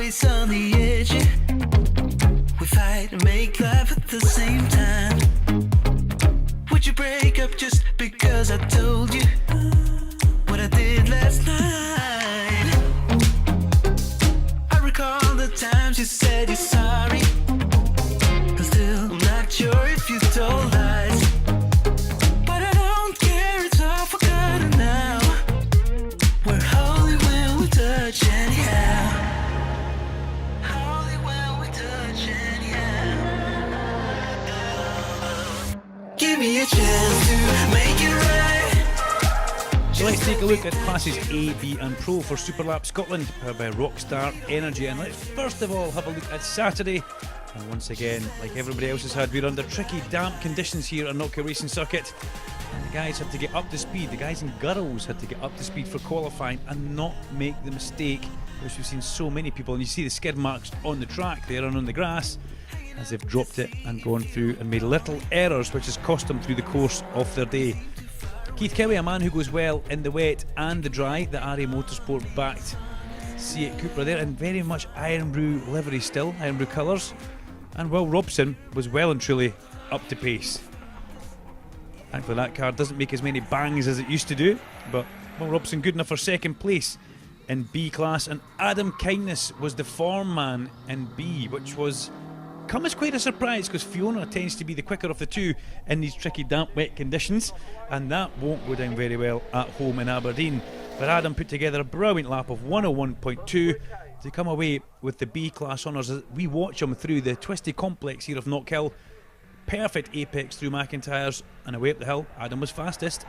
always on the edge. We fight and make love at the same time. Would you break up just because I told you what I did last night? I recall the times you said you're sorry. I'm still not sure if you told lies, but I don't care, it's all forgotten now. We're holy when we touch anyhow. Holy when we touch anyhow. Give me a chance to make it right. So let's take a look at classes A, B and Pro for Superlap Scotland, powered by Rockstar Energy. And let's first of all have a look at Saturday. And once again, like everybody else has had, we're under tricky, damp conditions here on Knockhill Racing Circuit. And the guys had to get up to speed, the guys and girls had to get up to speed for qualifying and not make the mistake, which we've seen so many people. And you see the skid marks on the track there and on the grass, as they've dropped it and gone through and made little errors, which has cost them through the course of their day. Keith Cowie, a man who goes well in the wet and the dry, the RA Motorsport backed C8 Cupra there, and very much Iron Brew livery still, Iron Brew colours. And Will Robson was well and truly up to pace. Thankfully that car doesn't make as many bangs as it used to do, but Will Robson good enough for second place in B class, and Adam Kindness was the form man in B, which was come as quite a surprise because Fiona tends to be the quicker of the two in these tricky damp wet conditions, and that won't go down very well at home in Aberdeen. But Adam put together a brilliant lap of 101.2 to come away with the B class honours as we watch him through the twisty complex here of Knockhill. Perfect apex through McIntyre's, and away up the hill Adam was fastest.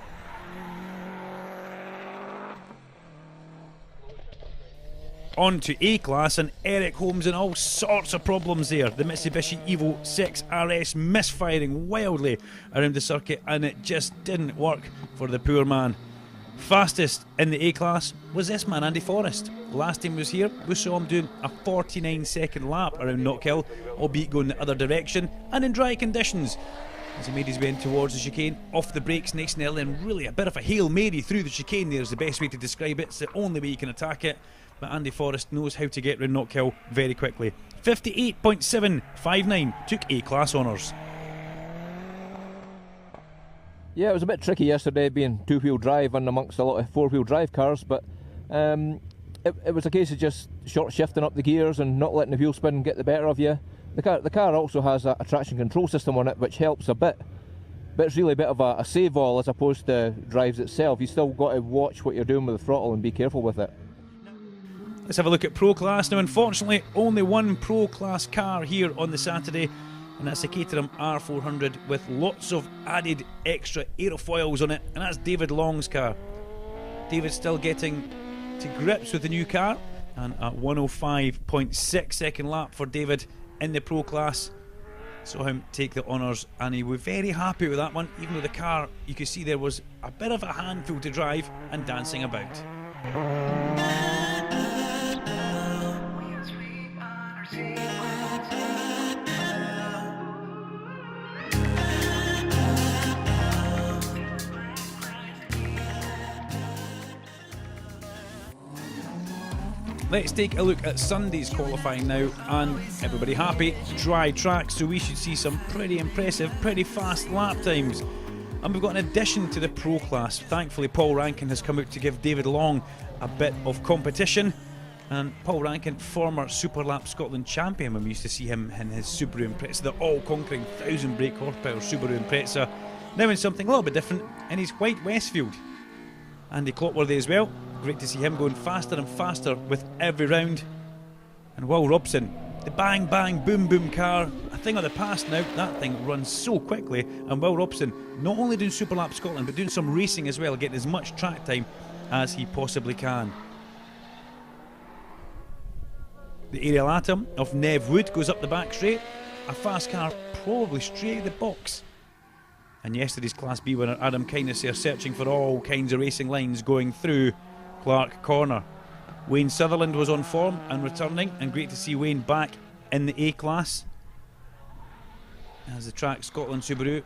On to A class, and Eric Holmes and all sorts of problems there. The Mitsubishi Evo 6 RS misfiring wildly around the circuit, and it just didn't work for the poor man. Fastest in the A class was this man, Andy Forrest. Last time he was here, we saw him doing a 49-second lap around Knockhill, albeit going the other direction and in dry conditions. As he made his way in towards the chicane, off the brakes nice and early, and really a bit of a Hail Mary through the chicane there is the best way to describe it. It's the only way you can attack it. But Andy Forrest knows how to get round Knockhill very quickly. 58.759 took A-class honours. Yeah, it was a bit tricky yesterday being two-wheel drive and amongst a lot of four-wheel drive cars, but it was a case of just short shifting up the gears and not letting the wheel spin get the better of you. The car also has a traction control system on it, which helps a bit, but it's really a bit of a save-all as opposed to drives itself. You still got to watch what you're doing with the throttle and be careful with it. Let's have a look at Pro Class. Now, unfortunately, only one Pro Class car here on the Saturday, and that's the Caterham R400 with lots of added extra aerofoils on it, and that's David Long's car. David's still getting to grips with the new car, and at 105.6 second lap for David in the Pro Class. Saw him take the honours, and he was very happy with that one, even though the car, you could see there was a bit of a handful to drive and dancing about. Let's take a look at Sunday's qualifying now, and everybody happy, dry track, so we should see some pretty impressive, pretty fast lap times. And we've got an addition to the Pro Class. Thankfully Paul Rankin has come out to give David Long a bit of competition, and Paul Rankin, former Superlap Scotland champion when we used to see him in his Subaru Impreza, the all-conquering 1000 brake horsepower Subaru Impreza, now in something a little bit different in his white Westfield. Andy Clotworthy as well. Great to see him going faster and faster with every round. And Will Robson, the bang bang boom boom car, a thing of the past now. That thing runs so quickly, and Will Robson not only doing Superlap Scotland but doing some racing as well, getting as much track time as he possibly can. The aerial atom of Nev Wood goes up the back straight, a fast car probably straight at the box. And yesterday's Class B winner Adam Kindness are searching for all kinds of racing lines going through Clark Corner. Wayne Sutherland was on form and returning, and great to see Wayne back in the A class. As the track Scotland Subaru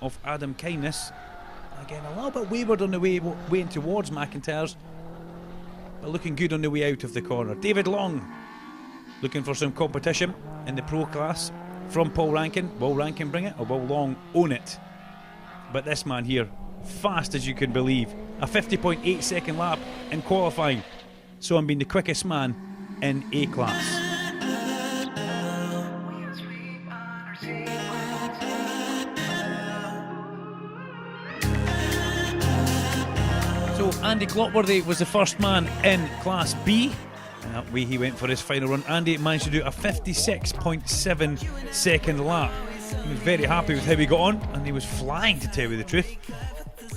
of Adam Kindness, again a little bit wayward on the way in towards McIntyre's, but looking good on the way out of the corner. David Long looking for some competition in the pro class from Paul Rankin. Will Rankin bring it, or will Long own it? But this man here, fast as you can believe, a 50.8 second lap in qualifying, so I'm being the quickest man in A class. So Andy Clotworthy was the first man in Class B, and that way he went for his final run. Andy managed to do a 56.7 second lap. He was very happy with how he got on, and he was flying, to tell you the truth.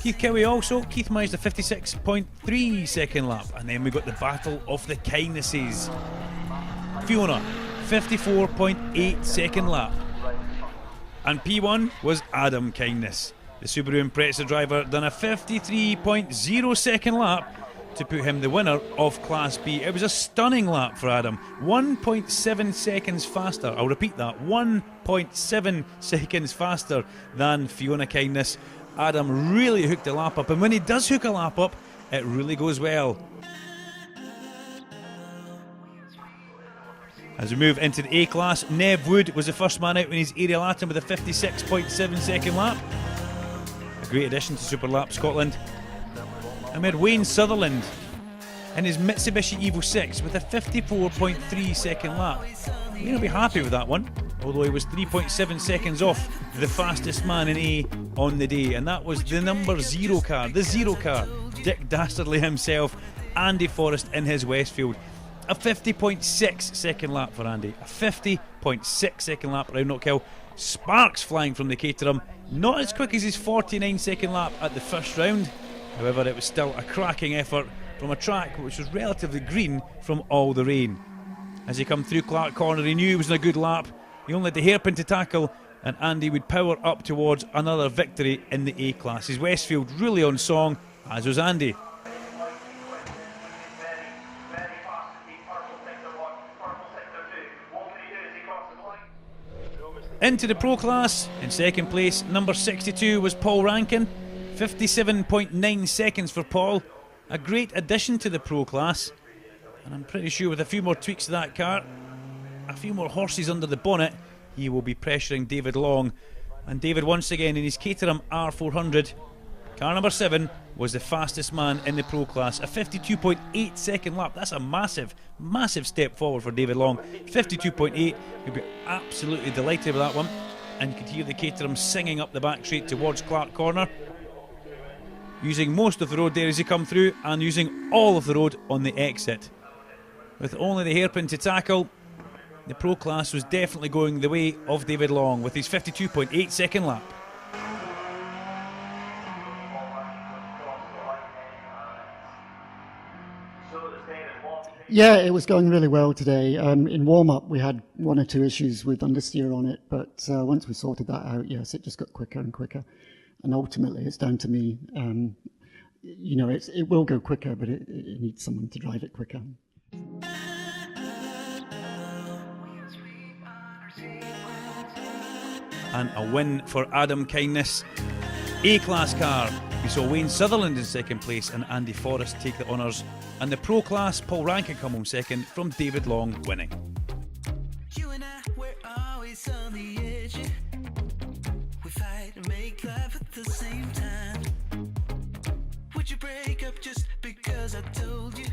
Keith Cowie also. Keith managed a 56.3 second lap, and then we got the battle of the kindnesses. Fiona, 54.8 second lap, and P1 was Adam Kindness. The Subaru Impreza driver done a 53.0 second lap to put him the winner of Class B. It was a stunning lap for Adam. 1.7 seconds faster. I'll repeat that. 1.7 seconds faster than Fiona Kindness. Adam really hooked the lap up, and when he does hook a lap up, it really goes well. As we move into the A class, Nev Wood was the first man out in his Ariel Atom with a 56.7 second lap. A great addition to Super Lap Scotland. And we had Wayne Sutherland in his Mitsubishi Evo 6 with a 54.3 second lap. You're going to be happy with that one, although he was 3.7 seconds off the fastest man in A on the day, and that was the number 0 car, the 0 car, Dick Dastardly himself, Andy Forrest in his Westfield. A 50.6 second lap for Andy, a 50.6 second lap around Knockhill. Sparks flying from the Caterham, not as quick as his 49 second lap at the first round. However, it was still a cracking effort from a track which was relatively green from all the rain. As he come through Clark Corner, he knew he was in a good lap. He only had the hairpin to tackle, and Andy would power up towards another victory in the A class. His Westfield really on song, as was Andy. Into the pro class, in second place, number 62 was Paul Rankin. 57.9 seconds for Paul. A great addition to the pro class, and I'm pretty sure with a few more tweaks to that car, a few more horses under the bonnet, he will be pressuring David Long. And David, once again in his Caterham R400, car number 7, was the fastest man in the pro class. A 52.8 second lap. That's a massive, massive step forward for David Long. 52.8. You'll be absolutely delighted with that one. And you could hear the Caterham singing up the back straight towards Clark Corner, using most of the road there as he come through, and using all of the road on the exit. With only the hairpin to tackle, the pro class was definitely going the way of David Long with his 52.8 second lap. Yeah, it was going really well today. In warm-up, we had one or two issues with understeer on it, but once we sorted that out, yes, it just got quicker and quicker. And ultimately, it's down to me. You know, it will go quicker, but it needs someone to drive it quicker. And a win for Adam Kindness. A-class car, we saw Wayne Sutherland in second place and Andy Forrest take the honours. And the pro class, Paul Rankin come home second, from David Long winning. You and I, we're always on the edge. We fight and make love at the same time. Would you break up just because I told you?